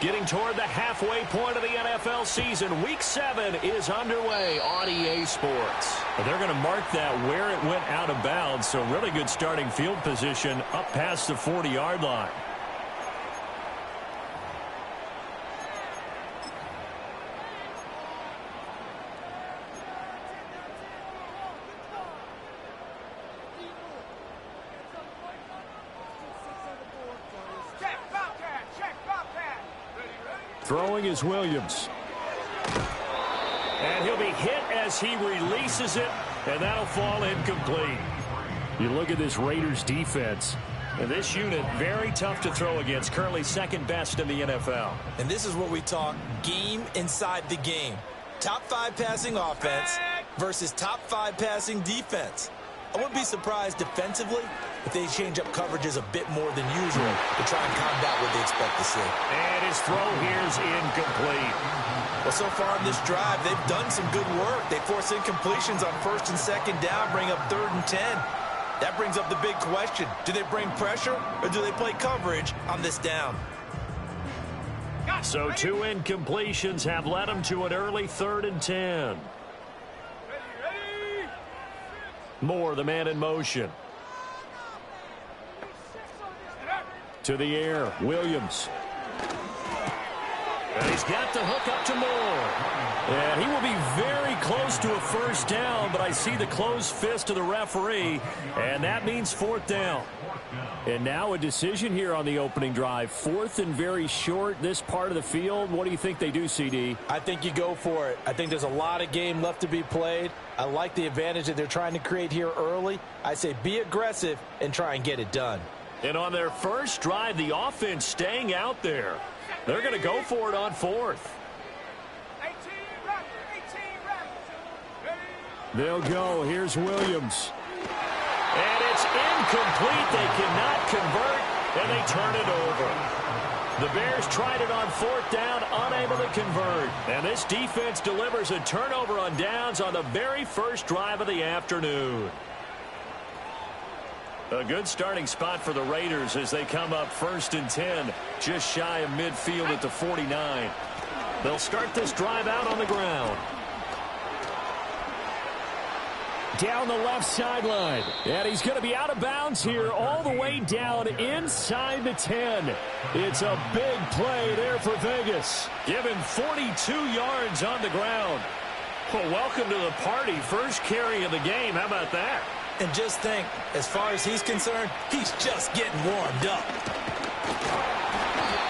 Getting toward the halfway point of the NFL season. Week 7 is underway on EA Sports. But they're going to mark that where it went out of bounds, so really good starting field position up past the 40-yard line. Throwing is Williams. And he'll be hit as he releases it, and that'll fall incomplete. You look at this Raiders defense, and this unit very tough to throw against, currently second best in the NFL. And this is what we talk game inside the game. Top 5 passing offense versus top 5 passing defense. I wouldn't be surprised defensively if they change up coverages a bit more than usual to try and combat what they expect to see. And his throw here's incomplete. Well, so far in this drive, they've done some good work. They force incompletions on 1st and 2nd down, bring up 3rd and 10. That brings up the big question. Do they bring pressure or do they play coverage on this down? So 2 incompletions have led them to an early 3rd and 10. Moore, the man in motion. To the air, Williams. And he's got the hook up to Moore. And he will be very close to a first down, but I see the closed fist of the referee, and that means 4th down. And now a decision here on the opening drive. 4th and very short, this part of the field. What do you think they do, CD? I think you go for it. I think there's a lot of game left to be played. I like the advantage that they're trying to create here early. I say be aggressive and try and get it done. And on their first drive, the offense staying out there. They're going to go for it on 4th. They'll go. Here's Williams. And it's incomplete. They cannot convert, and they turn it over. The Bears tried it on 4th down, unable to convert. And this defense delivers a turnover on downs on the very first drive of the afternoon. A good starting spot for the Raiders as they come up 1st and 10, just shy of midfield at the 49. They'll start this drive out on the ground. Down the left sideline. And he's going to be out of bounds here all the way down inside the 10. It's a big play there for Vegas. Given 42 yards on the ground. Well, welcome to the party. First carry of the game. How about that? And just think, as far as he's concerned, he's just getting warmed up.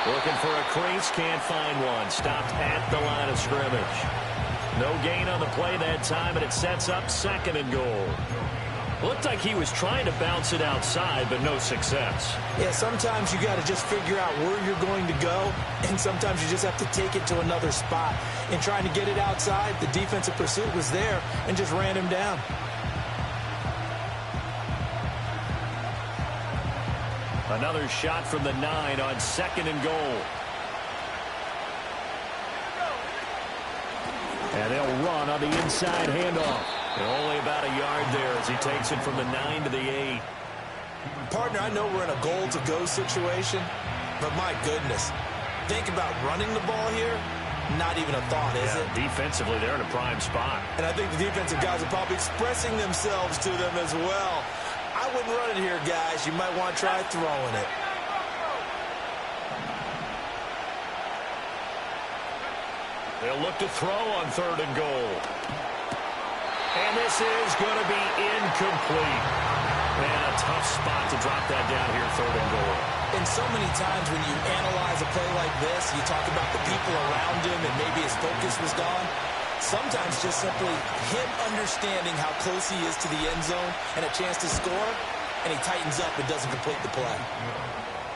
Looking for a crease, can't find one. Stopped at the line of scrimmage. No gain on the play that time, and it sets up 2nd and goal. Looked like he was trying to bounce it outside, but no success. Yeah, sometimes you got to just figure out where you're going to go, and sometimes you just have to take it to another spot. In trying to get it outside, the defensive pursuit was there and just ran him down. Another shot from the 9 on 2nd and goal. And they'll run on the inside handoff. And only about a yard there as he takes it from the 9 to the 8. Partner, I know we're in a goal-to-go situation, but my goodness, think about running the ball here. Not even a thought, is it? Defensively, they're in a prime spot. And I think the defensive guys are probably expressing themselves to them as well. I wouldn't run it here, guys. You might want to try throwing it. They'll look to throw on 3rd and goal. And this is going to be incomplete. Man, a tough spot to drop that down here, 3rd and goal. And so many times when you analyze a play like this, you talk about the people around him and maybe his focus was gone. Sometimes just simply him understanding how close he is to the end zone and a chance to score, and he tightens up and doesn't complete the play.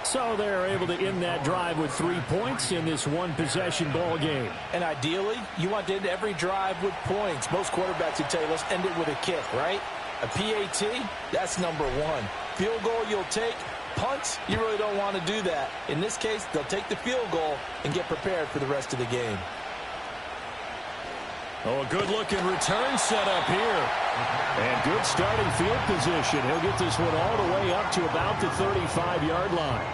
So they're able to end that drive with 3 points in this one-possession ball game. And ideally, you want to end every drive with points. Most quarterbacks would tell you, let's end it with a kick, right? A PAT, that's number 1. Field goal you'll take. Punts, you really don't want to do that. In this case, they'll take the field goal and get prepared for the rest of the game. Oh, a good-looking return set up here. And good starting field position. He'll get this one all the way up to about the 35-yard line.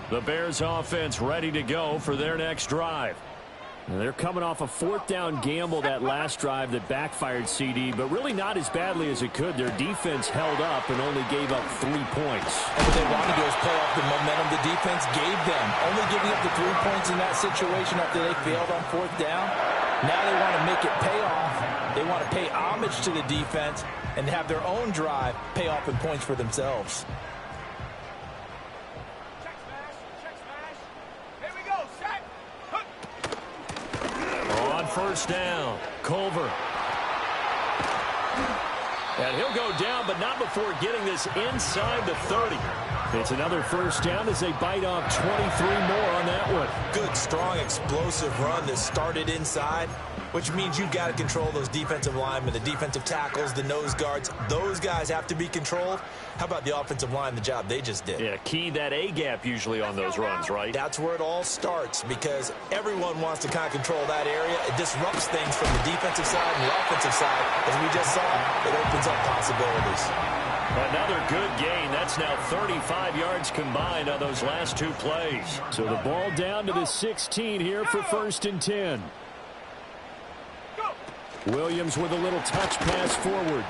The Bears offense ready to go for their next drive. And they're coming off a 4th down gamble that last drive that backfired, CD, but really not as badly as it could. Their defense held up and only gave up 3 points. And what they wanted to do is play off the momentum the defense gave them. Only giving up the 3 points in that situation after they failed on 4th down. Now they want to make it pay off. They want to pay homage to the defense and have their own drive pay off in points for themselves. On 1st down, Culver. And he'll go down, but not before getting this inside the 30. It's another 1st down as they bite off 23 more on that one. Good, strong, explosive run that started inside, which means you've got to control those defensive linemen, the defensive tackles, the nose guards. Those guys have to be controlled. How about the offensive line, the job they just did? Yeah, key that A-gap usually on those runs, right? That's where it all starts because everyone wants to kind of control that area. It disrupts things from the defensive side and the offensive side. As we just saw, it opens up possibilities. Another good gain. That's now 35 yards combined on those last 2 plays. So the ball down to the 16 here for 1st and 10. Williams with a little touch pass forward.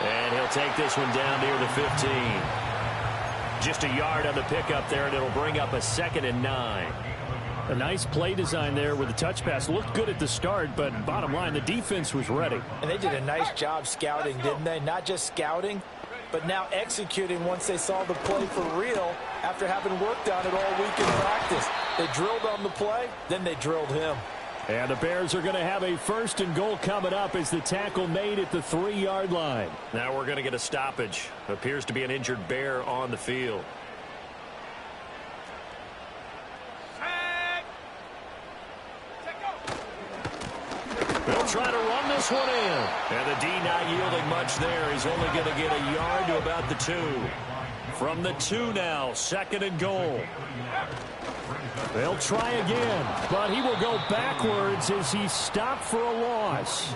And he'll take this one down near the 15. Just a yard on the pickup there, and it'll bring up a 2nd and 9. A nice play design there with the touch pass. Looked good at the start, but bottom line, the defense was ready. And they did a nice job scouting, didn't they? Not just scouting, but now executing once they saw the play for real after having worked on it all week in practice. They drilled on the play, then they drilled him. And the Bears are going to have a 1st and goal coming up as the tackle made at the 3-yard line. Now we're going to get a stoppage. Appears to be an injured Bear on the field. They'll try to run this one in. And the D not yielding much there. He's only going to get a yard to about the 2. From the 2 now, 2nd and goal. They'll try again, but he will go backwards as he stopped for a loss.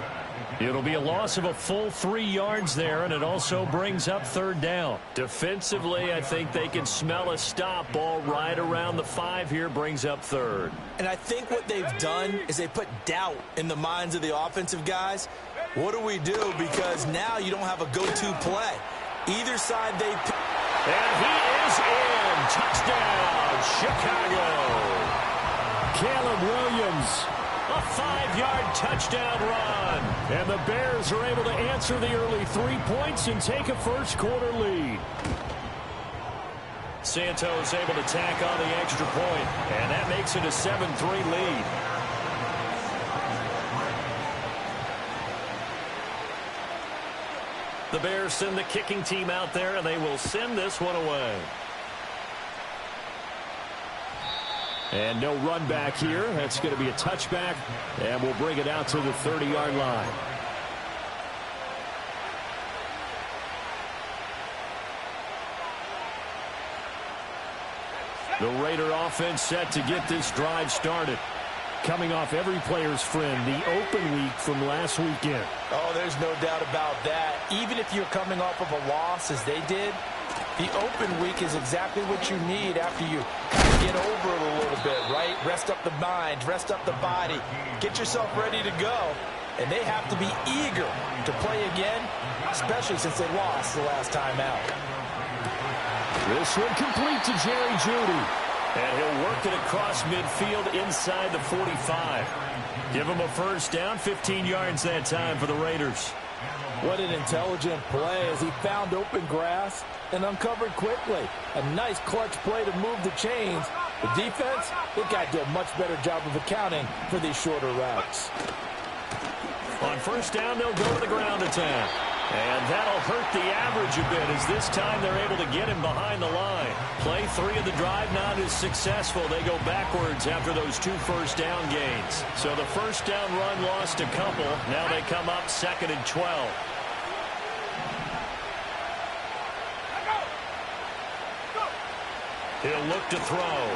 It'll be a loss of a full 3 yards there, and it also brings up 3rd down. Defensively, I think they can smell a stop. Ball right around the 5 here brings up 3rd. And I think what they've done is they put doubt in the minds of the offensive guys. What do we do? Because now you don't have a go-to play. Either side they... And he is in. Touchdown, Chicago. Caleb Williams, a 5-yard touchdown run. And the Bears are able to answer the early 3 points and take a first-quarter lead. Santos able to tack on the extra point, and that makes it a 7-3 lead. The Bears send the kicking team out there, and they will send this one away. And no run back here. That's going to be a touchback, and we'll bring it out to the 30-yard line. The Raider offense set to get this drive started. Coming off every player's friend, the open week from last weekend. Oh, there's no doubt about that. Even if you're coming off of a loss as they did, the open week is exactly what you need after you kind of get over it a little bit, right? Rest up the mind, rest up the body, get yourself ready to go. And they have to be eager to play again, especially since they lost the last time out. This one complete to Jerry Jeudy. And he'll work it across midfield inside the 45. Give him a first down, 15 yards that time for the Raiders. What an intelligent play as he found open grass and uncovered quickly. A nice clutch play to move the chains. The defense, they've got to do a much better job of accounting for these shorter routes. On first down, they'll go to the ground attack. And that'll hurt the average a bit as this time they're able to get him behind the line. Play 3 of the drive not as successful. They go backwards after those 2 first down gains. So the first down run lost a couple. Now they come up 2nd and 12. He'll look to throw.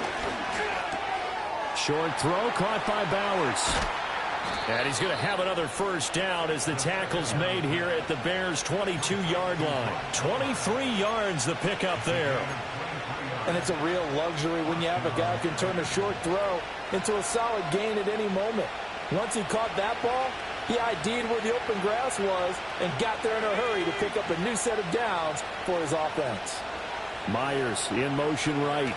Short throw caught by Bowers. And he's going to have another first down as the tackle's made here at the Bears' 22-yard line. 23 yards the pickup there. And it's a real luxury when you have a guy who can turn a short throw into a solid gain at any moment. Once he caught that ball, he ID'd where the open grass was and got there in a hurry to pick up a new set of downs for his offense. Myers in motion right.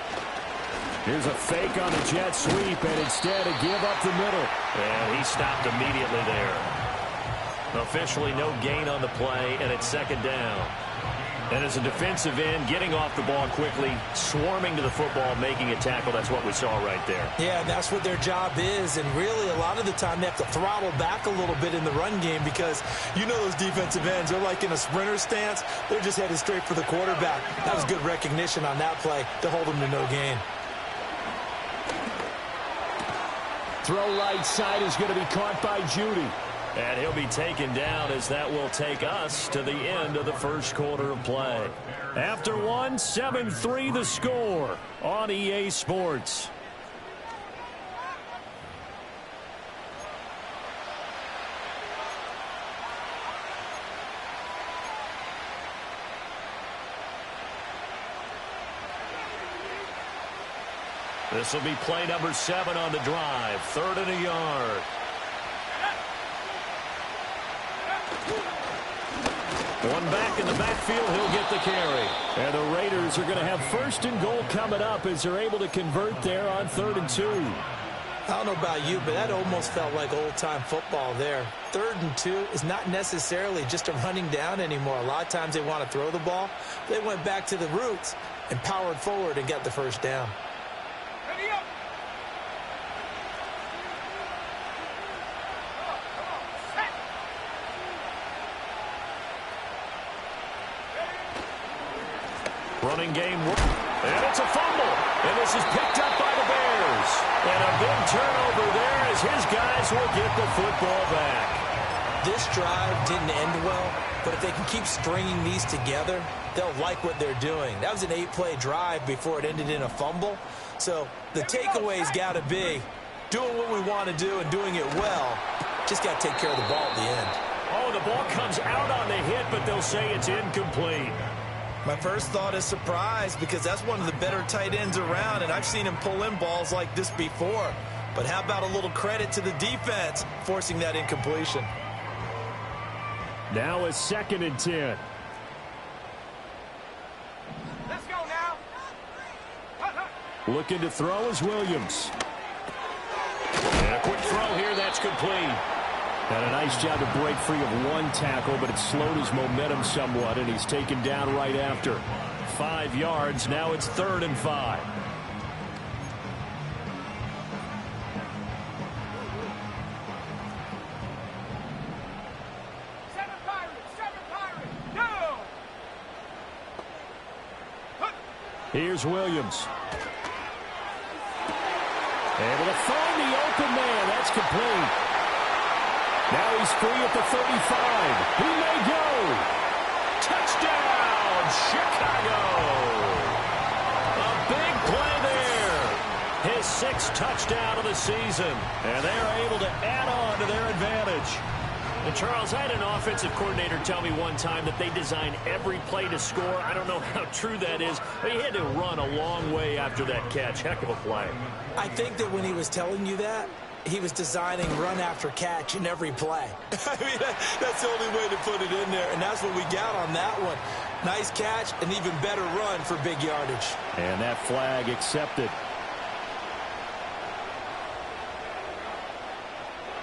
Here's a fake on the jet sweep, and instead a give up the middle. And he stopped immediately there. Officially no gain on the play, and it's second down. And as a defensive end, getting off the ball quickly, swarming to the football, making a tackle, that's what we saw right there. Yeah, that's what their job is. And really, a lot of the time, they have to throttle back a little bit in the run game because you know those defensive ends, they're like in a sprinter stance. They're just headed straight for the quarterback. That was good recognition on that play to hold them to no gain. Throw right side is going to be caught by Judy. And he'll be taken down as that will take us to the end of the first quarter of play. After one, 7-3 the score on EA Sports. This will be play number 7 on the drive. 3rd and a yard. One back in the backfield, he'll get the carry. And the Raiders are going to have 1st and goal coming up as they're able to convert there on 3rd and 2. I don't know about you, but that almost felt like old-time football there. 3rd and 2 is not necessarily just a running down anymore. A lot of times they want to throw the ball. They went back to the roots and powered forward and got the first down. Running game, and it's a fumble. And this is picked up by the Bears. And a big turnover there as his guys will get the football back. This drive didn't end well, but if they can keep stringing these together, they'll like what they're doing. That was an 8-play drive before it ended in a fumble. So the takeaway's got to be doing what we want to do and doing it well. Just got to take care of the ball at the end. Oh, the ball comes out on the hit, but they'll say it's incomplete. My first thought is surprise because that's one of the better tight ends around, and I've seen him pull in balls like this before. But how about a little credit to the defense forcing that incompletion? Now it's 2nd and 10. Let's go now. Looking to throw is Williams. And a quick throw here, that's complete. Had a nice job to break free of one tackle, but it slowed his momentum somewhat, and he's taken down right after. 5 yards, now it's 3rd and 5. Seven Pirates, no! Here's Williams. Able to find the open man. That's complete. Now he's free at the 35. He may go. Touchdown, Chicago. A big play there. His 6th touchdown of the season. And they're able to add on to their advantage. And Charles, I had an offensive coordinator tell me one time that they design every play to score. I don't know how true that is, but he had to run a long way after that catch. Heck of a play. I think that when he was telling you that, he was designing run after catch in every play. I mean, that's the only way to put it in there, and that's what we got on that one. Nice catch, and even better run for big yardage. And that flag accepted.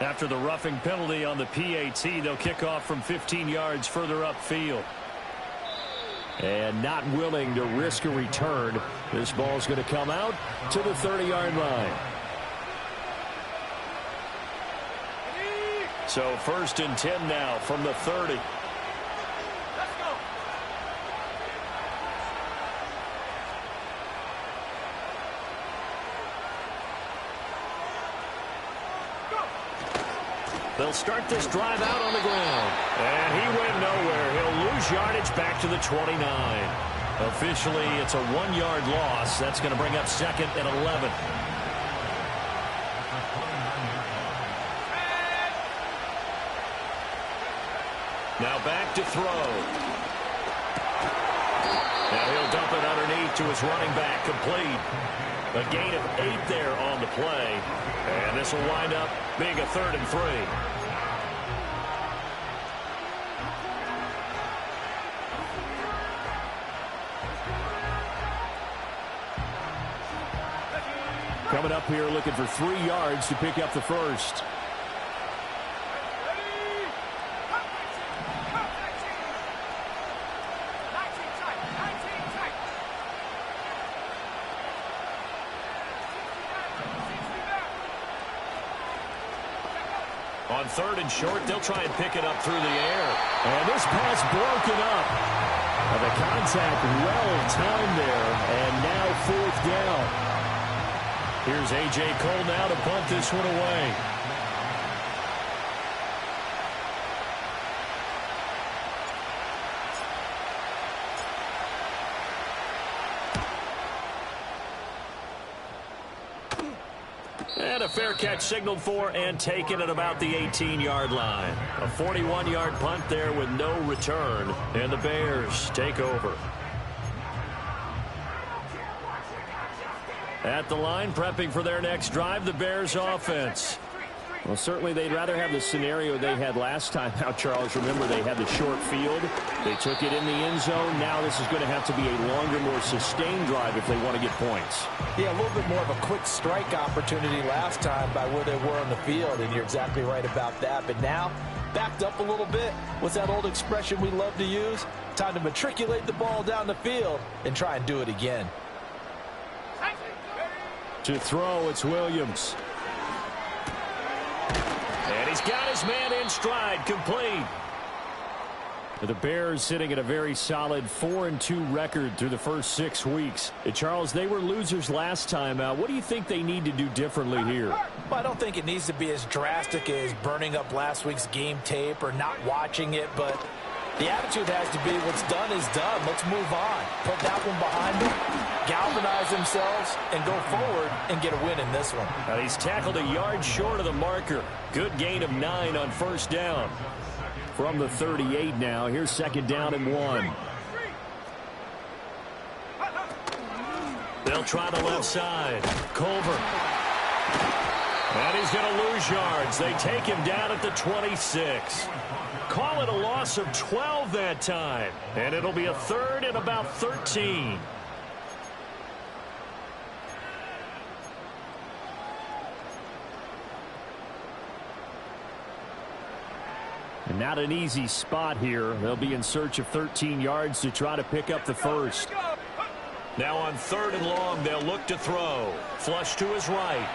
After the roughing penalty on the PAT, they'll kick off from 15 yards further upfield. And not willing to risk a return. This ball's going to come out to the 30-yard line. So 1st and 10 now from the 30. Let's go. They'll start this drive out on the ground. And he went nowhere. He'll lose yardage back to the 29. Officially, it's a 1-yard loss. That's going to bring up 2nd and 11. Now back to throw. Now he'll dump open underneath to his running back, complete. A gain of 8 there on the play. And this will wind up being a 3rd and 3. Coming up here looking for 3 yards to pick up the first. On 3rd and short, they'll try and pick it up through the air. And this pass broken up. And the contact well timed there. And now 4th down. Here's A.J. Cole now to punt this one away. And a fair catch signaled for and taken at about the 18-yard line. A 41-yard punt there with no return. And the Bears take over. At the line, prepping for their next drive, the Bears offense. Well, certainly they'd rather have the scenario they had last time out, Charles. Remember, they had the short field. They took it in the end zone. Now this is going to have to be a longer, more sustained drive if they want to get points. Yeah, a little bit more of a quick strike opportunity last time by where they were on the field, and you're exactly right about that. But now, backed up a little bit. What's that old expression we love to use? Time to matriculate the ball down the field and try and do it again. To throw, it's Williams. And he's got his man in stride, complete. The Bears sitting at a very solid 4-2 record through the first 6 weeks. Charles, they were losers last time out. What do you think they need to do differently here? Well, I don't think it needs to be as drastic as burning up last week's game tape or not watching it, but the attitude has to be what's done is done. Let's move on. Put that one behind them, galvanize themselves, and go forward and get a win in this one. Now he's tackled a yard short of the marker. Good gain of 9 on 1st down. From the 38 now, here's 2nd down and 1. They'll try the left side. Culver. And he's going to lose yards. They take him down at the 26. Call it a loss of 12 that time. And it'll be a 3rd and about 13. And not an easy spot here. They'll be in search of 13 yards to try to pick up the first. Now on 3rd and long, they'll look to throw. Flush to his right.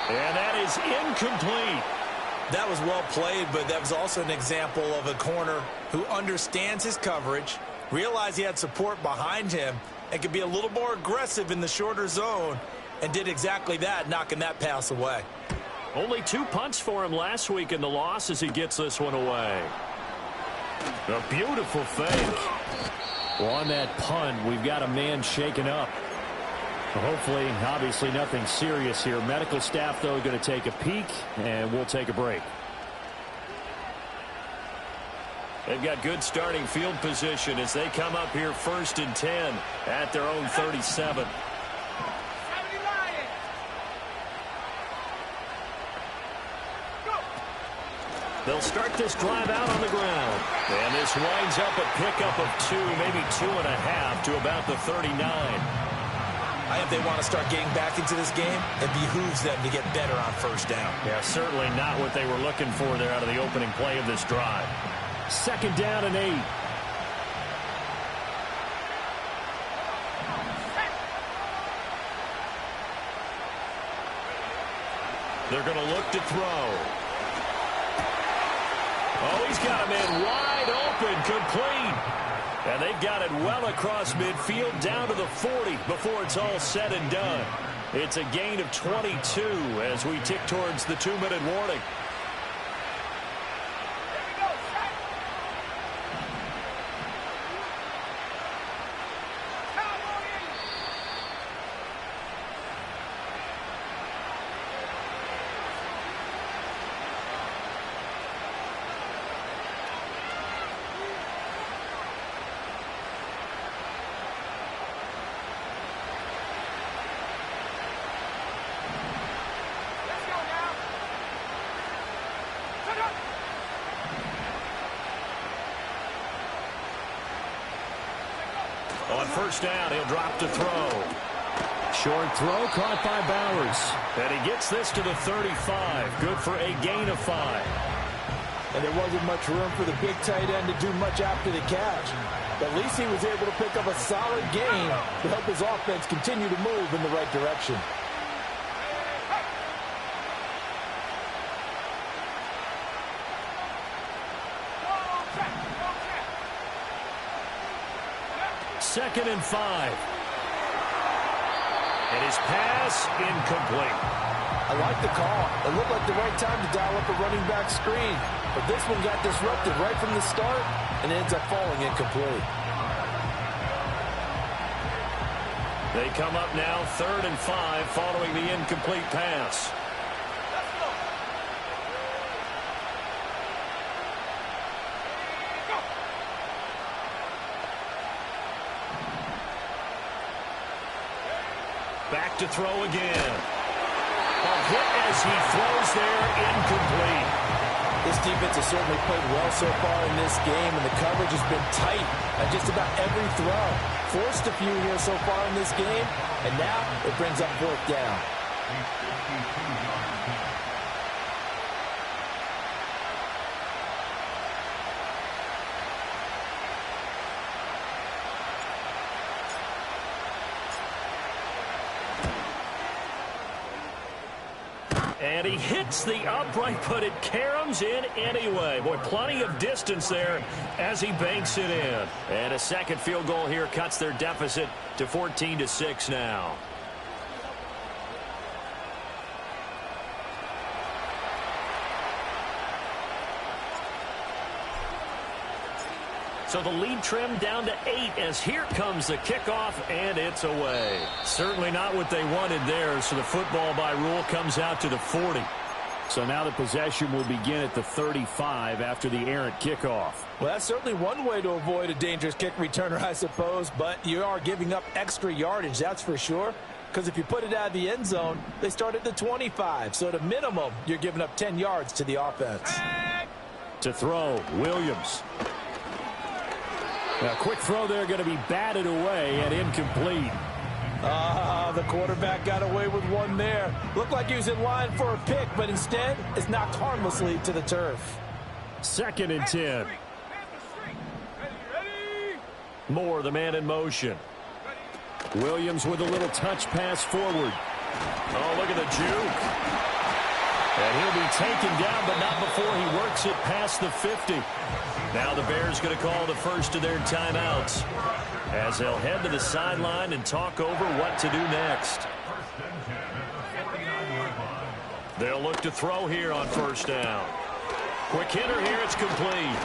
And that is incomplete. That was well played, but that was also an example of a corner who understands his coverage, realized he had support behind him, and could be a little more aggressive in the shorter zone, and did exactly that, knocking that pass away. Only 2 punts for him last week in the loss as he gets this one away. A beautiful fake. Well, on that punt, we've got a man shaken up. Hopefully, obviously nothing serious here. Medical staff, though, going to take a peek, and we'll take a break. They've got good starting field position as they come up here 1st and 10 at their own 37. They'll start this drive out on the ground. And this winds up a pickup of 2, maybe 2.5 to about the 39. If they want to start getting back into this game, it behooves them to get better on 1st down. Yeah, certainly not what they were looking for there out of the opening play of this drive. 2nd down and 8. They're going to look to throw. Oh, he's got a man wide open, complete. And they've got it well across midfield down to the 40 before it's all said and done. It's a gain of 22 as we tick towards the 2-minute warning. On first down, he'll drop to throw. Short throw caught by Bowers. And he gets this to the 35. Good for a gain of 5. And there wasn't much room for the big tight end to do much after the catch. But at least he was able to pick up a solid gain to help his offense continue to move in the right direction. Second and 5. And his pass incomplete. I like the call. It looked like the right time to dial up a running back screen. But this one got disrupted right from the start and ends up falling incomplete. They come up now 3rd and 5 following the incomplete pass. Back to throw again. A hit as he throws there, incomplete. This defense has certainly played well so far in this game, and the coverage has been tight at just about every throw. Forced a few here so far in this game, and now it brings up 4th down. And he hits the upright, but it caroms in anyway. Boy, plenty of distance there as he banks it in. And a second field goal here cuts their deficit to 14-6 now. So the lead trimmed down to 8 as here comes the kickoff, and it's away. Certainly not what they wanted there, so the football by rule comes out to the 40. So now the possession will begin at the 35 after the errant kickoff. Well, that's certainly one way to avoid a dangerous kick returner, I suppose, but you are giving up extra yardage, that's for sure. Because if you put it out of the end zone, they start at the 25. So at a minimum, you're giving up 10 yards to the offense. To throw, Williams. A quick throw there going to be batted away and incomplete. The quarterback got away with one there. Looked like he was in line for a pick, but instead it's knocked harmlessly to the turf. 2nd and 10. Moore, the man in motion. Williams with a little touch pass forward. Oh, look at the juke. And he'll be taken down, but not before he works it past the 50. Now the Bears going to call the first of their timeouts as they'll head to the sideline and talk over what to do next. They'll look to throw here on first down. Quick hitter here, it's complete.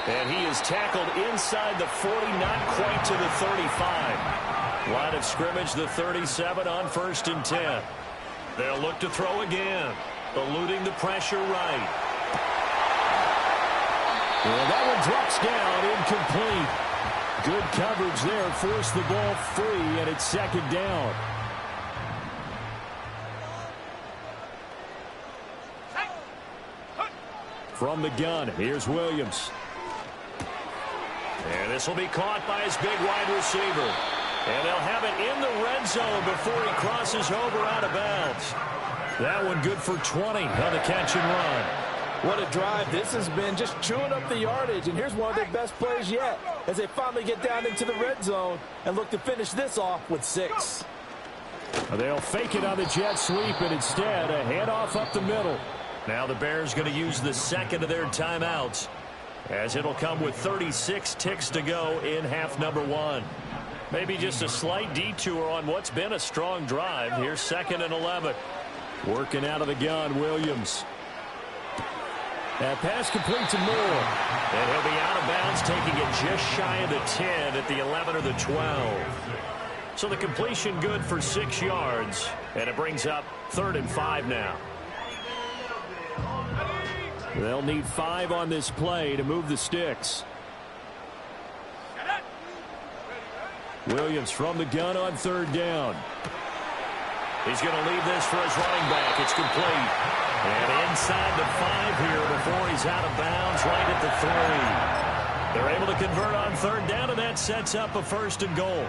And he is tackled inside the 40, not quite to the 35. Line of scrimmage, the 37 on 1st and 10. They'll look to throw again, eluding the pressure right. Well, that one drops down, incomplete. Good coverage there, forced the ball free, and it's 2nd down. From the gun, here's Williams. And this will be caught by his big wide receiver. And they'll have it in the red zone before he crosses over out of bounds. That one good for 20 on the catch and run. What a drive this has been, just chewing up the yardage. And here's one of their best plays yet as they finally get down into the red zone and look to finish this off with 6. They'll fake it on the jet sweep, and instead a handoff up the middle. Now the Bears going to use the second of their timeouts as it'll come with 36 ticks to go in half number 1. Maybe just a slight detour on what's been a strong drive. Here's 2nd and 11. Working out of the gun, Williams. That pass complete to Moore. And he'll be out of bounds, taking it just shy of the 10 at the 11 or the 12. So the completion good for 6 yards. And it brings up 3rd and 5 now. They'll need 5 on this play to move the sticks. Williams from the gun on 3rd down. He's going to leave this for his running back. It's complete. And inside the 5 here before he's out of bounds right at the 3. They're able to convert on third down, and that sets up a 1st and goal.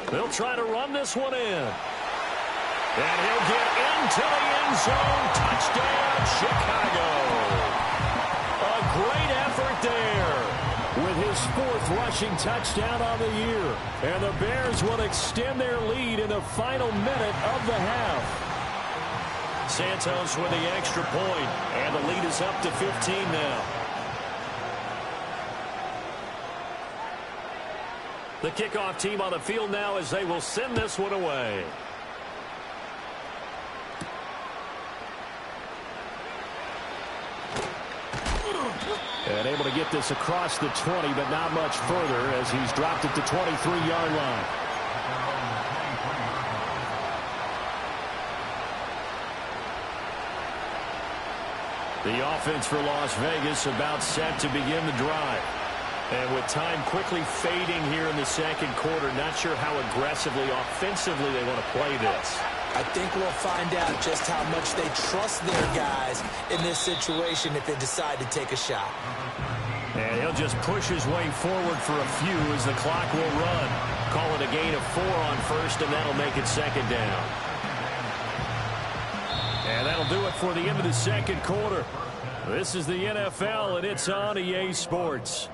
They'll try to run this one in. And he'll get into the end zone. Touchdown, Chicago. A great effort there with his 4th rushing touchdown on the year. And the Bears will extend their lead in the final minute of the half. Santos with the extra point, and the lead is up to 15 now. The kickoff team on the field now as they will send this one away. And able to get this across the 20, but not much further as he's dropped at the 23-yard line. The offense for Las Vegas about set to begin the drive. And with time quickly fading here in the second quarter, not sure how aggressively, offensively they want to play this. I think we'll find out just how much they trust their guys in this situation if they decide to take a shot. And he'll just push his way forward for a few as the clock will run. Call it a gain of 4 on 1st, and that'll make it 2nd down. And that'll do it for the end of the second quarter. This is the NFL, and it's on EA Sports.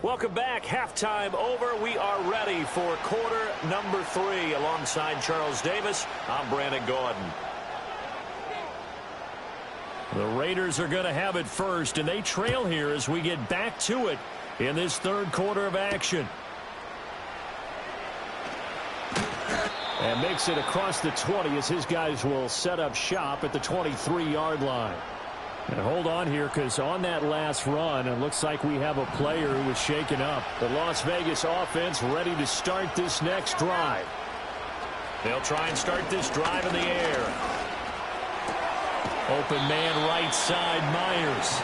Welcome back. Halftime over. We are ready for quarter number 3. Alongside Charles Davis, I'm Brandon Gaudin. The Raiders are going to have it first, and they trail here as we get back to it in this third quarter of action. And makes it across the 20 as his guys will set up shop at the 23-yard line. And hold on here, because on that last run, it looks like we have a player who was shaken up. The Las Vegas offense ready to start this next drive. They'll try and start this drive in the air. Open man right side, Myers.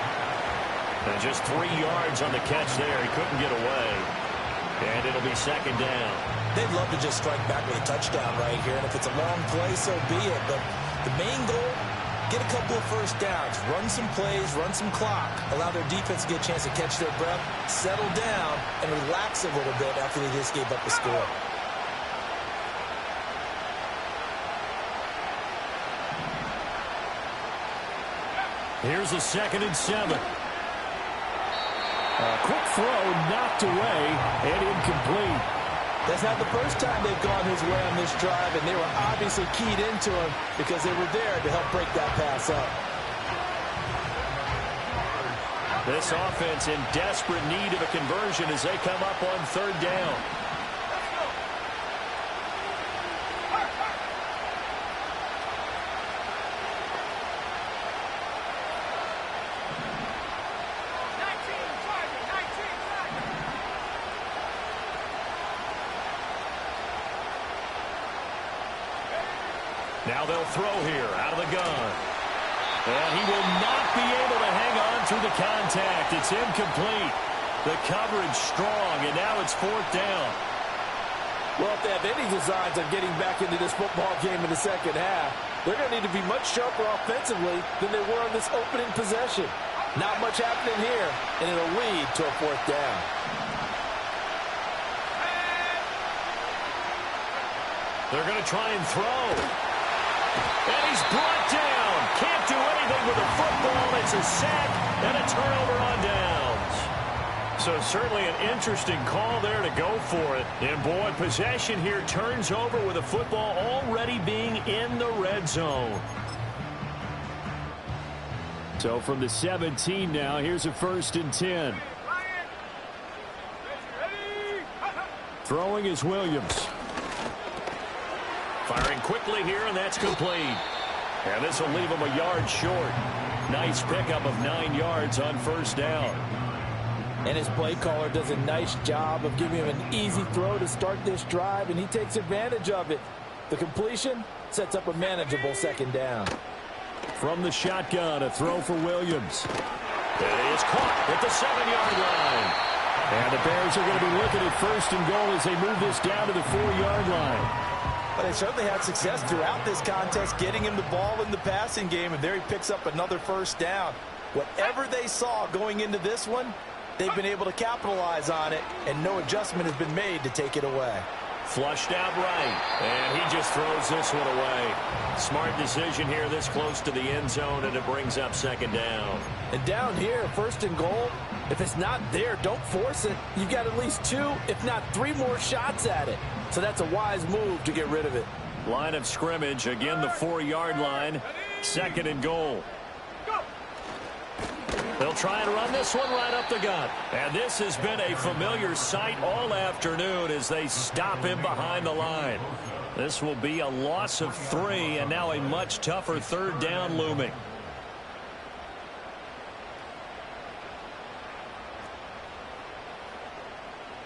And just 3 yards on the catch there. He couldn't get away. And it'll be 2nd down. They'd love to just strike back with a touchdown right here. And if it's a long play, so be it. But the main goal, get a couple of first downs, run some plays, run some clock, allow their defense to get a chance to catch their breath, settle down, and relax a little bit after they just gave up the score. Here's a 2nd and 7. A quick throw knocked away and incomplete. That's not the first time they've gone his way on this drive, and they were obviously keyed into him because they were there to help break that pass up. This offense in desperate need of a conversion as they come up on 3rd down. Now they'll throw here out of the gun. And he will not be able to hang on through the contact. It's incomplete. The coverage strong, and now it's 4th down. Well, if they have any designs of getting back into this football game in the second half, they're going to need to be much sharper offensively than they were on this opening possession. Not much happening here, and it'll lead to a 4th down. They're going to try and throw. And he's brought down. Can't do anything with the football. It's a sack and a turnover on downs. So certainly an interesting call there to go for it. And boy, possession here turns over with the football already being in the red zone. So from the 17 now, here's a 1st and 10. Throwing is Williams. Firing quickly here, and that's complete. And this will leave him a yard short. Nice pickup of 9 yards on 1st down. And his play caller does a nice job of giving him an easy throw to start this drive, and he takes advantage of it. The completion sets up a manageable second down. From the shotgun, a throw for Williams. It is caught at the 7-yard line. And the Bears are going to be looking at first and goal as they move this down to the 4-yard line. But they certainly had success throughout this contest getting him the ball in the passing game, and there he picks up another first down. Whatever they saw going into this one, they've been able to capitalize on it, and no adjustment has been made to take it away. Flushed out right, and he just throws this one away. Smart decision here this close to the end zone, and it brings up second down. And down here, first and goal, if it's not there, don't force it. You've got at least 2, if not 3 more shots at it. So that's a wise move to get rid of it. Line of scrimmage, again the 4-yard line, second and goal. They'll try and run this one right up the gut. And this has been a familiar sight all afternoon as they stop him behind the line. This will be a loss of 3, and now a much tougher third down looming.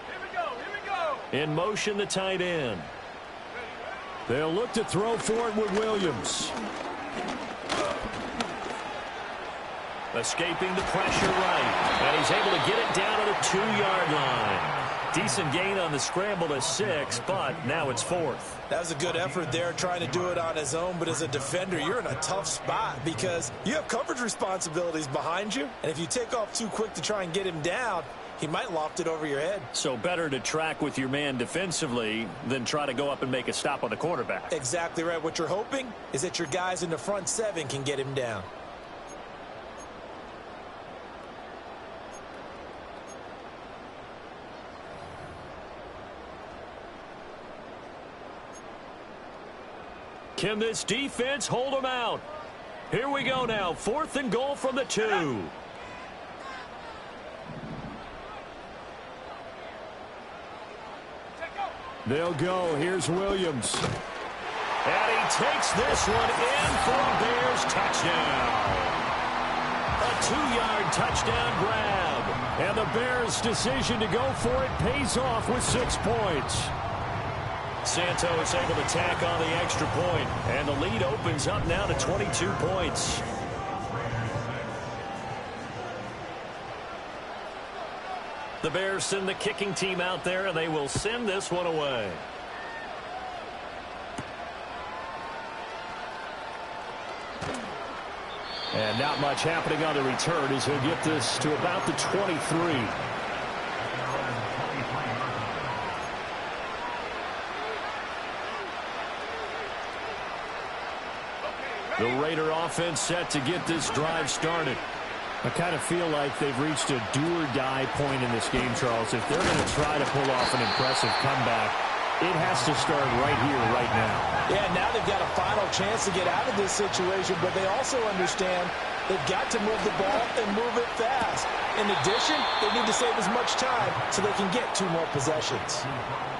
Here we go. In motion, the tight end. They'll look to throw for it with Williams. Escaping the pressure right. And he's able to get it down to the 2-yard line. Decent gain on the scramble to 6, but now it's 4th. That was a good effort there trying to do it on his own, but as a defender, you're in a tough spot because you have coverage responsibilities behind you, and if you take off too quick to try and get him down, he might loft it over your head. So better to track with your man defensively than try to go up and make a stop on the quarterback. Exactly right. What you're hoping is that your guys in the front 7 can get him down. Can this defense hold them out? Here we go now. 4th and goal from the 2. They'll go. Here's Williams. And he takes this one in for a Bears touchdown. A 2-yard touchdown grab. And the Bears' decision to go for it pays off with 6 points. Santos able to tack on the extra point, and the lead opens up now to 22 points. The Bears send the kicking team out there, and they will send this one away. And not much happening on the return as he'll get this to about the 23. The Raider offense set to get this drive started. I kind of feel like they've reached a do-or-die point in this game, Charles. If they're going to try to pull off an impressive comeback, it has to start right here, right now. Yeah, now they've got a final chance to get out of this situation, but they also understand they've got to move the ball and move it fast. In addition, they need to save as much time so they can get 2 more possessions.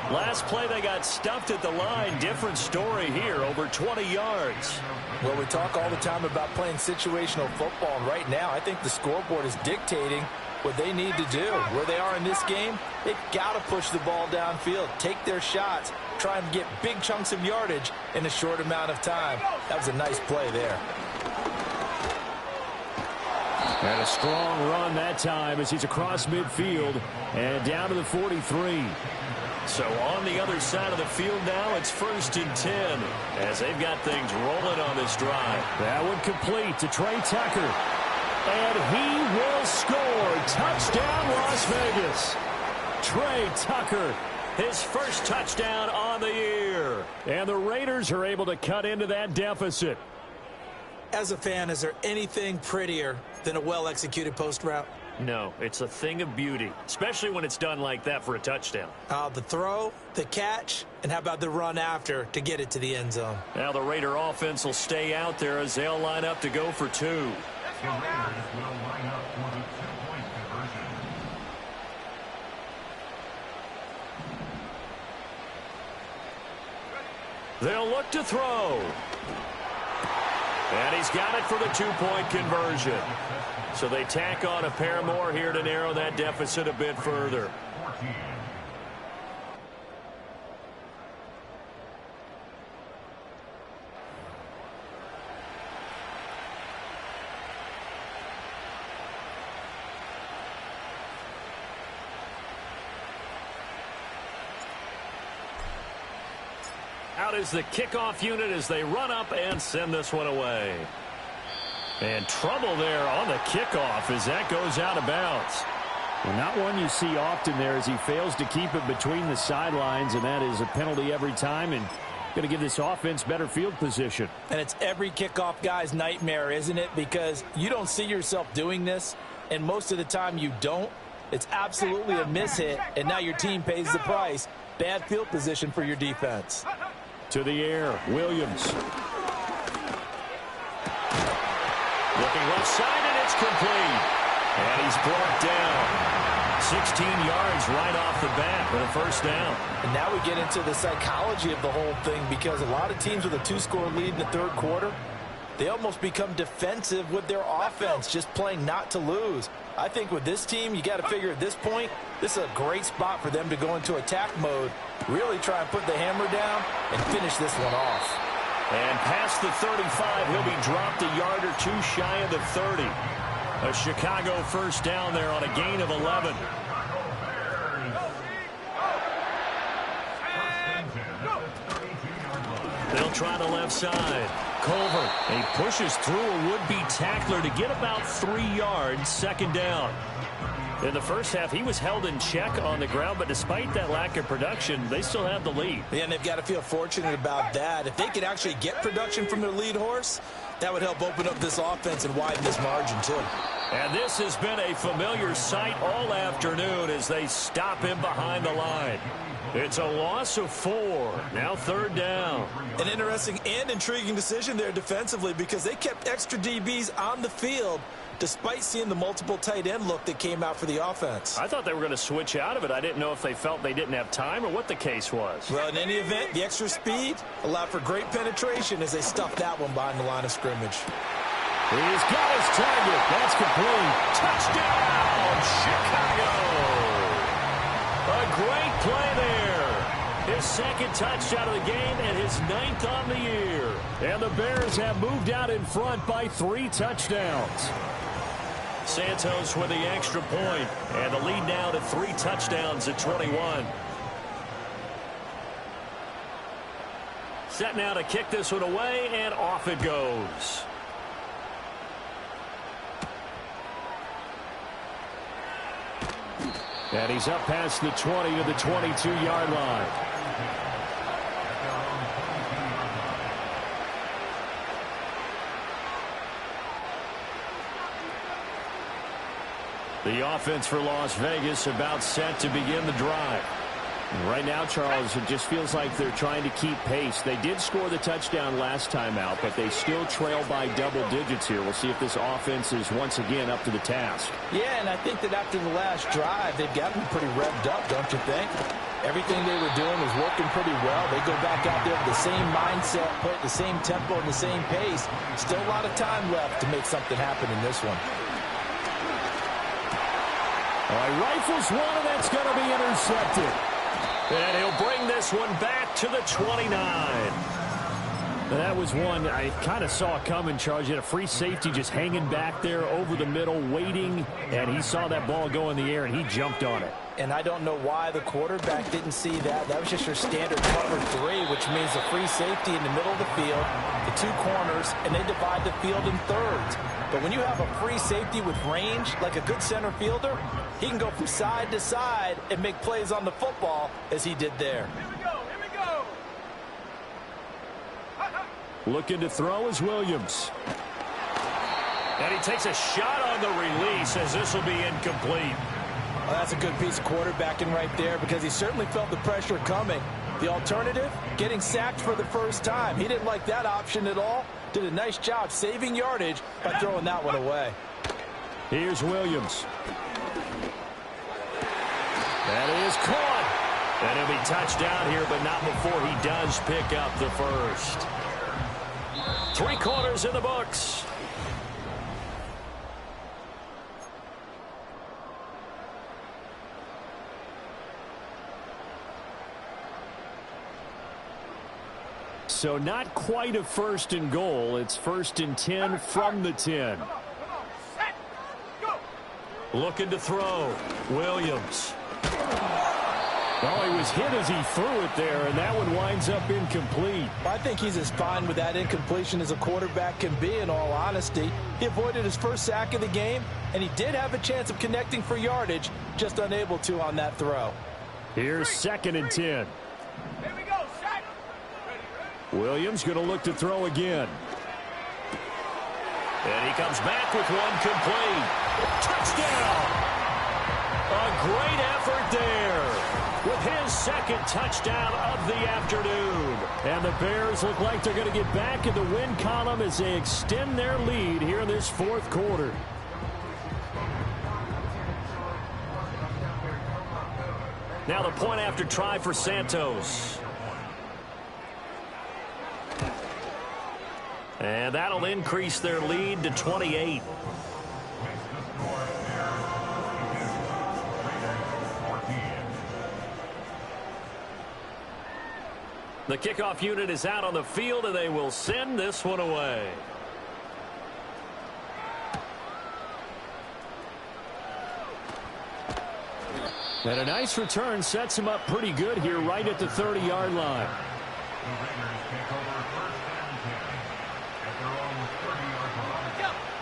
Last play, they got stuffed at the line. Different story here, over 20 yards. Well, we talk all the time about playing situational football, and right now I think the scoreboard is dictating what they need to do. Where they are in this game, they've got to push the ball downfield, take their shots, try and get big chunks of yardage in a short amount of time. That was a nice play there. And a strong run that time as he's across midfield and down to the 43. So on the other side of the field now, it's 1st and 10 as they've got things rolling on this drive. That one complete to Trey Tucker. And he will score. Touchdown, Las Vegas. Trey Tucker, his first touchdown on the year. And the Raiders are able to cut into that deficit. As a fan, is there anything prettier than a well-executed post route? No, it's a thing of beauty, especially when it's done like that for a touchdown. The throw, the catch, and how about the run after to get it to the end zone? Now the Raider offense will stay out there as they'll line up to go for 2. The Raiders will line up for the 2-point conversion. They'll look to throw. And he's got it for the two-point conversion. So they tack on a pair more here to narrow that deficit a bit further. Out is the kickoff unit as they run up and send this one away. And trouble there on the kickoff as that goes out of bounds. Well, not one you see often there as he fails to keep it between the sidelines, and that is a penalty every time and going to give this offense better field position. And it's every kickoff guy's nightmare, isn't it? Because you don't see yourself doing this, and most of the time you don't. It's absolutely a mishit, and now your team pays the price. Bad field position for your defense. To the air, Williams. Looking left side, and it's complete. And he's brought down. 16 yards right off the bat for the first down. And now we get into the psychology of the whole thing, because a lot of teams with a 2-score lead in the third quarter, they almost become defensive with their offense, just playing not to lose. I think with this team, you got to figure at this point, this is a great spot for them to go into attack mode, really try and put the hammer down and finish this one off. And past the 35, he'll be dropped a yard or two shy of the 30. A Chicago first down there on a gain of 11. They'll try the left side. Culver, he pushes through a would-be tackler to get about 3 yards, second down. In the first half, he was held in check on the ground, but despite that lack of production, they still have the lead. Yeah, and they've got to feel fortunate about that. If they could actually get production from their lead horse, that would help open up this offense and widen this margin, too. And this has been a familiar sight all afternoon as they stop him behind the line. It's a loss of 4. Now third down. An interesting and intriguing decision there defensively, because they kept extra DBs on the field despite seeing the multiple tight end look that came out for the offense. I thought they were going to switch out of it. I didn't know if they felt they didn't have time or what the case was. Well, in any event, the extra speed allowed for great penetration as they stuffed that one behind the line of scrimmage. He's got his target. That's complete. Touchdown, Chicago! A great play there. His second touchdown of the game and his 9th on the year. And the Bears have moved out in front by 3 touchdowns. Santos with the extra point, and the lead now to 3 touchdowns at 21. Set now to kick this one away, and off it goes. And he's up past the 20 to the 22-yard line. The offense for Las Vegas about set to begin the drive. Right now, Charles, it just feels like they're trying to keep pace. They did score the touchdown last time out, but they still trail by double digits here. We'll see if this offense is once again up to the task. Yeah, and I think that after the last drive, they've gotten pretty revved up, don't you think? Everything they were doing was working pretty well. They go back out there with the same mindset, play at the same tempo and the same pace. Still a lot of time left to make something happen in this one. All right, rifles one, and that's going to be intercepted. And he'll bring this one back to the 29. That was one I kind of saw coming, Charles. You had a free safety just hanging back there over the middle, waiting, and he saw that ball go in the air, and he jumped on it. And I don't know why the quarterback didn't see that. That was just your standard cover 3, which means a free safety in the middle of the field, the 2 corners, and they divide the field in thirds. But when you have a free safety with range, like a good center fielder, he can go from side to side and make plays on the football as he did there. Here we go, here we go. Looking to throw is Williams. And he takes a shot on the release as this will be incomplete. Well, that's a good piece of quarterbacking right there, because he certainly felt the pressure coming. The alternative, getting sacked for the first time. He didn't like that option at all. Did a nice job saving yardage by throwing that one away. Here's Williams. That is caught. And he'll be touched down here, but not before he does pick up the first. 3 quarters in the books. So not quite a 1st and goal. It's 1st and 10 from the 10. Looking to throw. Williams. Oh, he was hit as he threw it there, and that one winds up incomplete. I think he's as fine with that incompletion as a quarterback can be, in all honesty. He avoided his first sack of the game, and he did have a chance of connecting for yardage, just unable to on that throw. Here's 2nd and 10. Here we go, set. Williams going to look to throw again. And he comes back with one complete. Touchdown! A great effort there with his 2nd touchdown of the afternoon. And the Bears look like they're going to get back in the win column as they extend their lead here in this 4th quarter. Now the point after try for Santos. And that'll increase their lead to 28. The kickoff unit is out on the field, and they will send this one away. And a nice return sets him up pretty good here right at the 30-yard line.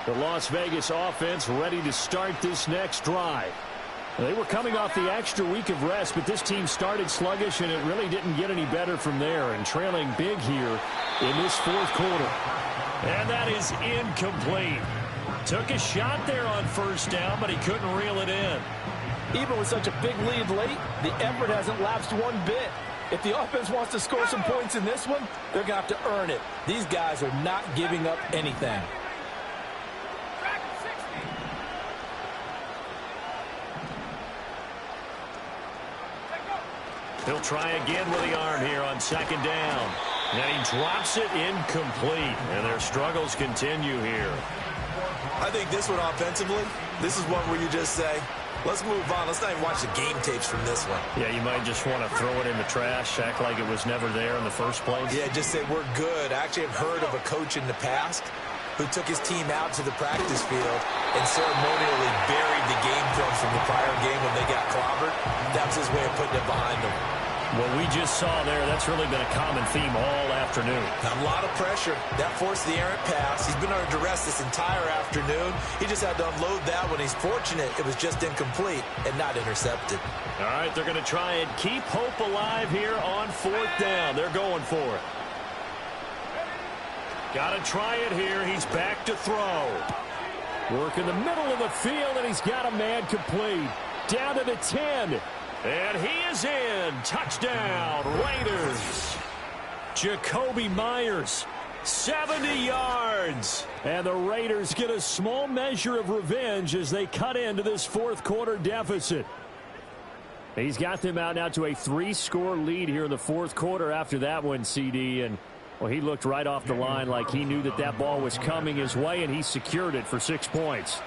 The Las Vegas offense ready to start this next drive. They were coming off the extra week of rest, but this team started sluggish, and it really didn't get any better from there, and trailing big here in this 4th quarter. And that is incomplete. Took a shot there on 1st down, but he couldn't reel it in. Even with such a big lead late, the effort hasn't lapsed one bit. If the offense wants to score some points in this one, they're going to have to earn it. These guys are not giving up anything. He'll try again with the arm here on 2nd down. And he drops it incomplete. And their struggles continue here. I think this one offensively, this is one where you just say, let's move on. Let's not even watch the game tapes from this one. Yeah, you might just want to throw it in the trash, act like it was never there in the first place. Yeah, just say we're good. I actually have heard of a coach in the past who took his team out to the practice field and ceremonially buried the game film from the prior game when they got clobbered. That was his way of putting it behind them. What we just saw there, that's really been a common theme all afternoon. A lot of pressure. That forced the errant pass. He's been under duress this entire afternoon. He just had to unload that one. He's fortunate it was just incomplete and not intercepted. All right, they're going to try and keep hope alive here on 4th down. They're going for it. Got to try it here. He's back to throw. Work in the middle of the field, and he's got a man complete. Down to the 10. And he is in. Touchdown, Raiders. Jakobi Meyers, 70 yards. And the Raiders get a small measure of revenge as they cut into this 4th quarter deficit. He's got them out now to a 3-score lead here in the 4th quarter after that one, CD. And, well, he looked right off the line like he knew that that ball was coming his way, and he secured it for 6 points.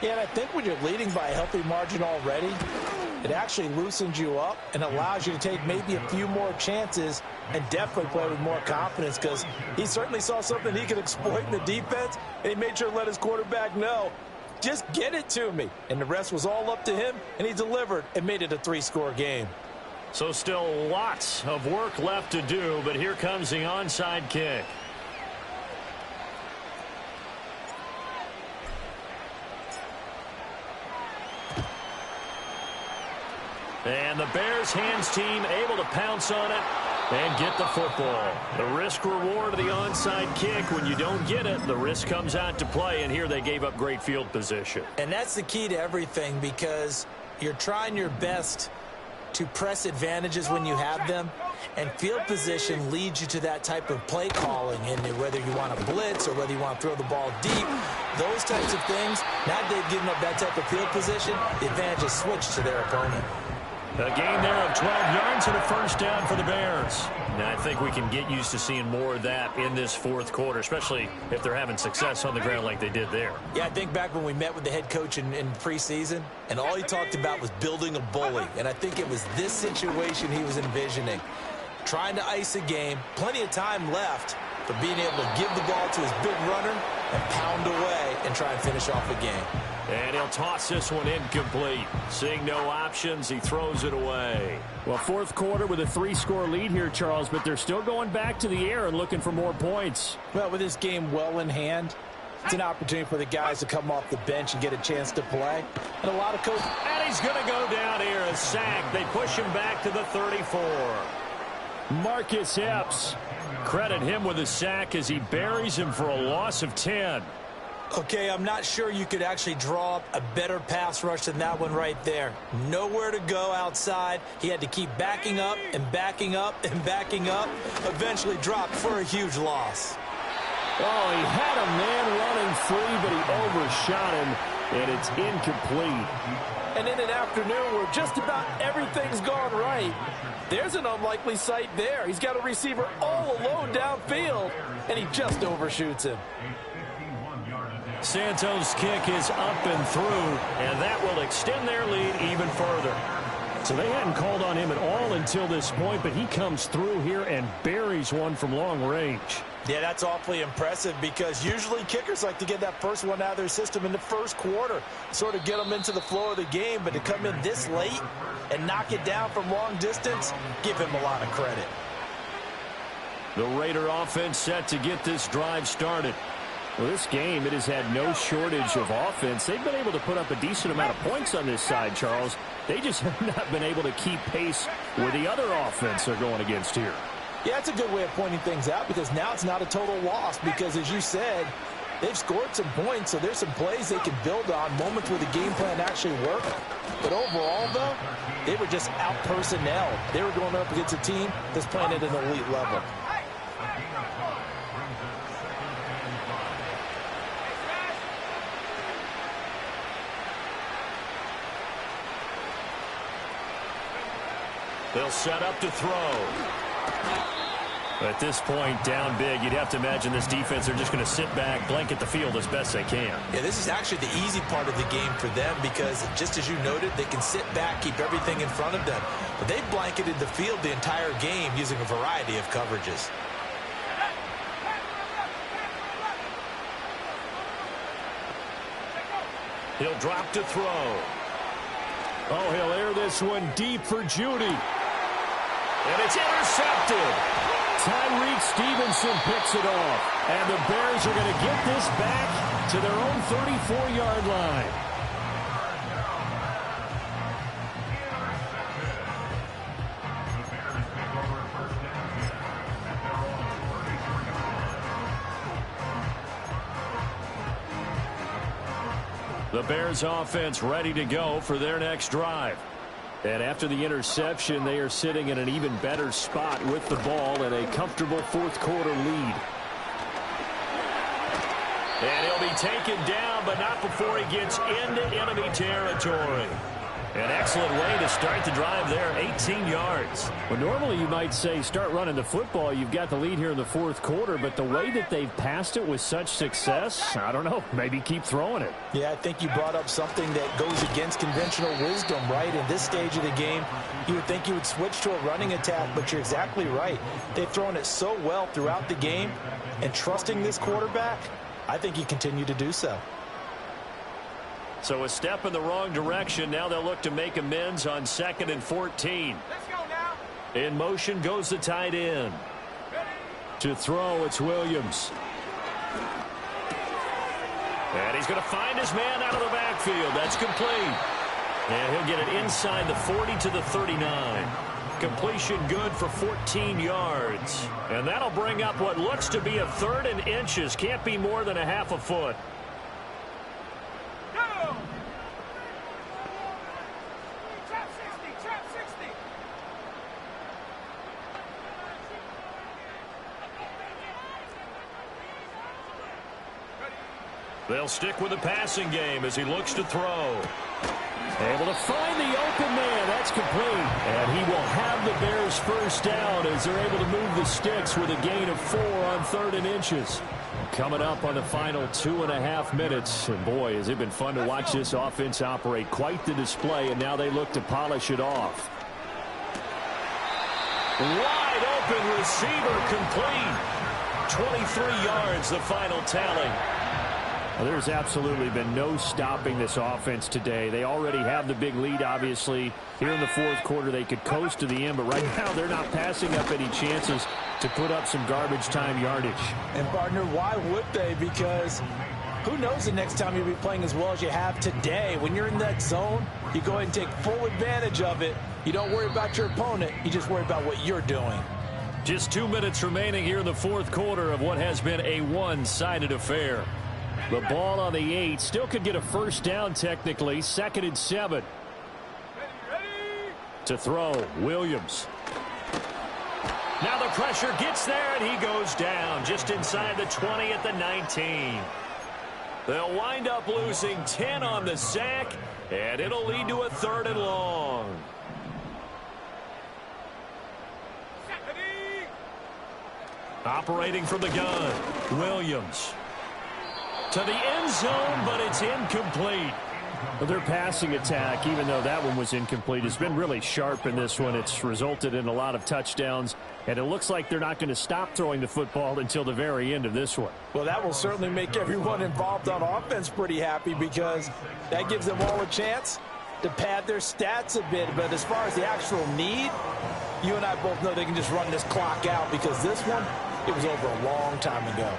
Yeah, and I think when you're leading by a healthy margin already, it actually loosens you up and allows you to take maybe a few more chances and definitely play with more confidence, because he certainly saw something he could exploit in the defense, and he made sure to let his quarterback know, just get it to me. And the rest was all up to him, and he delivered and made it a 3-score game. So still lots of work left to do, but here comes the onside kick. And the Bears hands team able to pounce on it and get the football. The risk reward of the onside kick. When you don't get it, the risk comes out to play, and here they gave up great field position. And that's the key to everything, because you're trying your best to press advantages when you have them, and field position leads you to that type of play calling. And whether you want to blitz or whether you want to throw the ball deep, those types of things, now they've given up that type of field position, the advantage is switched to their opponent. A gain there of 12 yards and a first down for the Bears. Now, I think we can get used to seeing more of that in this fourth quarter, especially if they're having success on the ground like they did there. Yeah, I think back when we met with the head coach in preseason, and all he talked about was building a bully. And I think it was this situation he was envisioning. Trying to ice a game, plenty of time left, but being able to give the ball to his big runner and pound away and try and finish off a game. And he'll toss this one incomplete. Seeing no options, he throws it away. Well, fourth quarter with a 3-score lead here, Charles, but they're still going back to the air and looking for more points. Well, with this game well in hand, it's an opportunity for the guys to come off the bench and get a chance to play. And a lot of coaches. And he's going to go down here, a sack. They push him back to the 34. Marcus Epps. Credit him with a sack as he buries him for a loss of 10. Okay, I'm not sure you could actually draw up a better pass rush than that one right there. Nowhere to go outside. He had to keep backing up and backing up and backing up. Eventually dropped for a huge loss. Oh, he had a man running free, but he overshot him, and it's incomplete. And in an afternoon where just about everything's gone right, there's an unlikely sight there. He's got a receiver all alone downfield, and he just overshoots him. Santos' kick is up and through, and that will extend their lead even further. So they hadn't called on him at all until this point, but he comes through here and buries one from long range. Yeah, that's awfully impressive because usually kickers like to get that first one out of their system in the first quarter, sort of get them into the flow of the game, but to come in this late and knock it down from long distance, give him a lot of credit. The Raider offense set to get this drive started. Well, this game, it has had no shortage of offense. They've been able to put up a decent amount of points on this side, Charles. They just have not been able to keep pace with the other offense they're going against here. Yeah, it's a good way of pointing things out because now it's not a total loss because, as you said, they've scored some points, so there's some plays they can build on, moments where the game plan actually worked. But overall, though, they were just out-personnelled. They were going up against a team that's playing at an elite level. They'll set up to throw. At this point, down big, you'd have to imagine this defense, they're just going to sit back, blanket the field as best they can. Yeah, this is actually the easy part of the game for them because, just as you noted, they can sit back, keep everything in front of them. But they've blanketed the field the entire game using a variety of coverages. He'll drop to throw. Oh, he'll air this one deep for Judy. And it's intercepted. Tyreek Stevenson picks it off. And the Bears are going to get this back to their own 34-yard line. The Bears offense ready to go for their next drive. And after the interception, they are sitting in an even better spot with the ball and a comfortable fourth quarter lead. And he'll be taken down, but not before he gets into enemy territory. An excellent way to start the drive there, 18 yards. Well, normally you might say start running the football. You've got the lead here in the fourth quarter, but the way that they've passed it with such success, I don't know, maybe keep throwing it. Yeah, I think you brought up something that goes against conventional wisdom, right? In this stage of the game, you would think you would switch to a running attack, but you're exactly right. They've thrown it so well throughout the game, and trusting this quarterback, I think you continue to do so. So a step in the wrong direction. Now they'll look to make amends on 2nd and 14. Let's go now. In motion goes the tight end. To throw, it's Williams. And he's going to find his man out of the backfield. That's complete. And he'll get it inside the 40 to the 39. Completion good for 14 yards. And that'll bring up what looks to be a 3rd and inches. Can't be more than a half a foot. They'll stick with the passing game as he looks to throw. Able to find the open man. That's That's complete. And he will have the Bears first down as they're able to move the sticks with a gain of 4 on 3rd and inches. Coming up on the final 2.5 minutes. And boy, has it been fun to watch this offense operate. Quite the display, and now they look to polish it off. Wide open receiver complete. 23 yards, the final tally. Well, there's absolutely been no stopping this offense today. They already have the big lead, obviously. Here in the 4th quarter, they could coast to the end, but right now they're not passing up any chances to put up some garbage time yardage. And, partner, why would they? Because who knows the next time you'll be playing as well as you have today. When you're in that zone, you go ahead and take full advantage of it. You don't worry about your opponent. You just worry about what you're doing. Just 2 minutes remaining here in the 4th quarter of what has been a one-sided affair. The ball on the 8. Still could get a first down technically. 2nd and 7. To throw, Williams. Now the pressure gets there, and he goes down just inside the 20 at the 19. They'll wind up losing 10 on the sack, and it'll lead to a 3rd and long. Operating from the gun, Williams. To the end zone, but it's incomplete. Well, their passing attack, even though that one was incomplete, has been really sharp in this one. It's resulted in a lot of touchdowns, and it looks like they're not going to stop throwing the football until the very end of this one. Well, that will certainly make everyone involved on offense pretty happy because that gives them all a chance to pad their stats a bit. But as far as the actual need, you and I both know they can just run this clock out because this one, it was over a long time ago.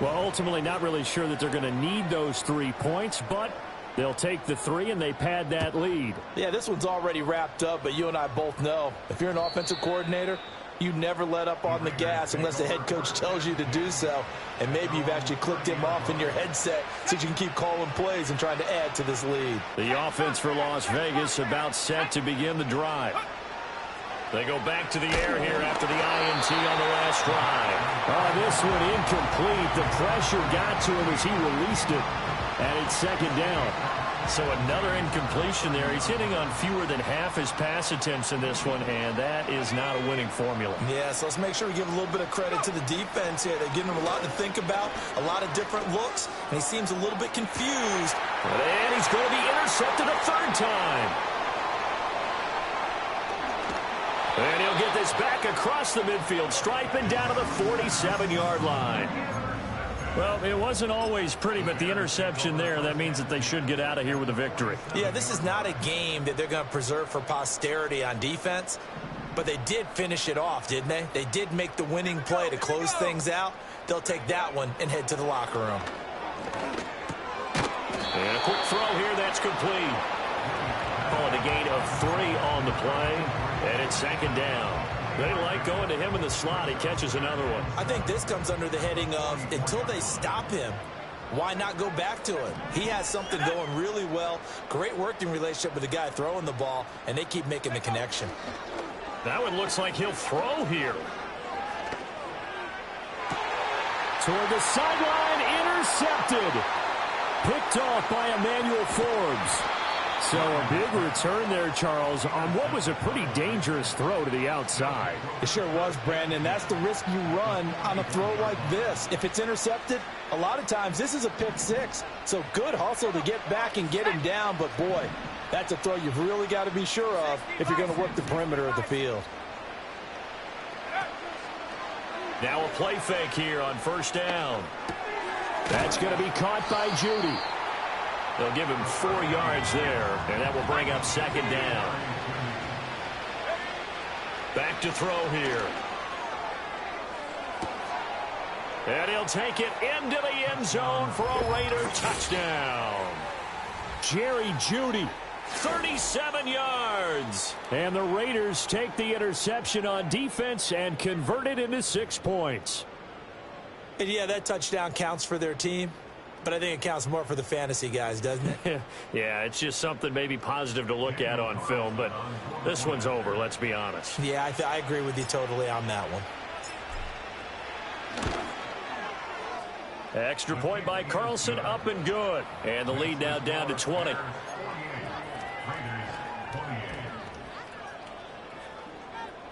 Well, ultimately not really sure that they're going to need those 3 points, but they'll take the 3 and they pad that lead. Yeah, this one's already wrapped up, but you and I both know if you're an offensive coordinator, you never let up on the gas unless the head coach tells you to do so. And maybe you've actually clicked him off in your headset so you can keep calling plays and trying to add to this lead. The offense for Las Vegas about set to begin the drive. They go back to the air here after the INT on the last drive. This one incomplete. The pressure got to him as he released it. And it's 2nd down. So another incompletion there. He's hitting on fewer than half his pass attempts in this one, and that is not a winning formula. Yeah, so let's make sure we give a little bit of credit to the defense here. They're giving him a lot to think about, a lot of different looks, and he seems a little bit confused. And he's going to be intercepted a 3rd time. And he'll get this back across the midfield stripe and down to the 47-yard line. Well, it wasn't always pretty, but the interception there, that means that they should get out of here with a victory. Yeah, this is not a game that they're going to preserve for posterity on defense, but they did finish it off, didn't they? They did make the winning play to close things out. They'll take that one and head to the locker room. And a quick throw here, that's complete. Calling a gain of 3 on the play, and it's 2nd down. They like going to him in the slot. He catches another one. I think this comes under the heading of until they stop him, why not go back to it? He has something going really well. Great working relationship with the guy throwing the ball, and they keep making the connection. That one looks like he'll throw here. Toward the sideline, intercepted. Picked off by Emmanuel Forbes. So a big return there, Charles, on what was a pretty dangerous throw to the outside. It sure was, Brandon. That's the risk you run on a throw like this. If it's intercepted, a lot of times this is a pick 6. So good hustle to get back and get him down. But, boy, that's a throw you've really got to be sure of if you're going to work the perimeter of the field. Now a play fake here on 1st down. That's going to be caught by Judy. They'll give him 4 yards there, and that will bring up 2nd down. Back to throw here. And he'll take it into the end zone for a Raider touchdown. Jerry Judy, 37 yards. And the Raiders take the interception on defense and convert it into 6 points. And yeah, that touchdown counts for their team, but I think it counts more for the fantasy guys, doesn't it? Yeah, it's just something maybe positive to look at on film, but this one's over, let's be honest. Yeah, I agree with you totally on that one. Extra point by Carlson, up and good. And the lead now down to 20.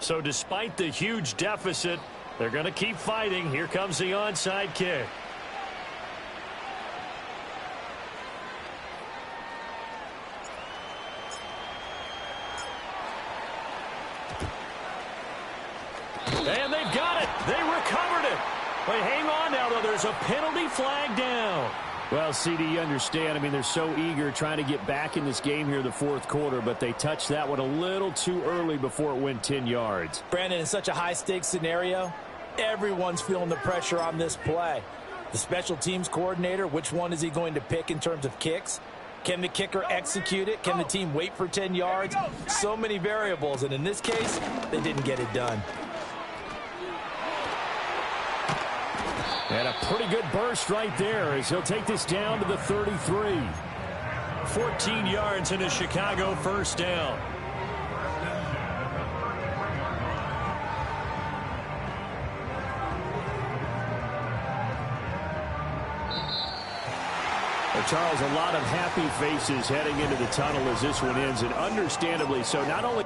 So despite the huge deficit, they're going to keep fighting. Here comes the onside kick. And they've got it. They recovered it. Wait, hang on now, though. There's a penalty flag down. Well, CD, you understand. I mean, they're so eager trying to get back in this game here in the fourth quarter, but they touched that one a little too early before it went 10 yards. Brandon, in such a high-stakes scenario, everyone's feeling the pressure on this play. The special teams coordinator, which one is he going to pick in terms of kicks? Can the kicker execute it? Can the team wait for 10 yards? So many variables, and in this case, they didn't get it done. And a pretty good burst right there as he'll take this down to the 33. 14 yards and a Chicago first down. Well, Charles, a lot of happy faces heading into the tunnel as this one ends, and understandably so. Not only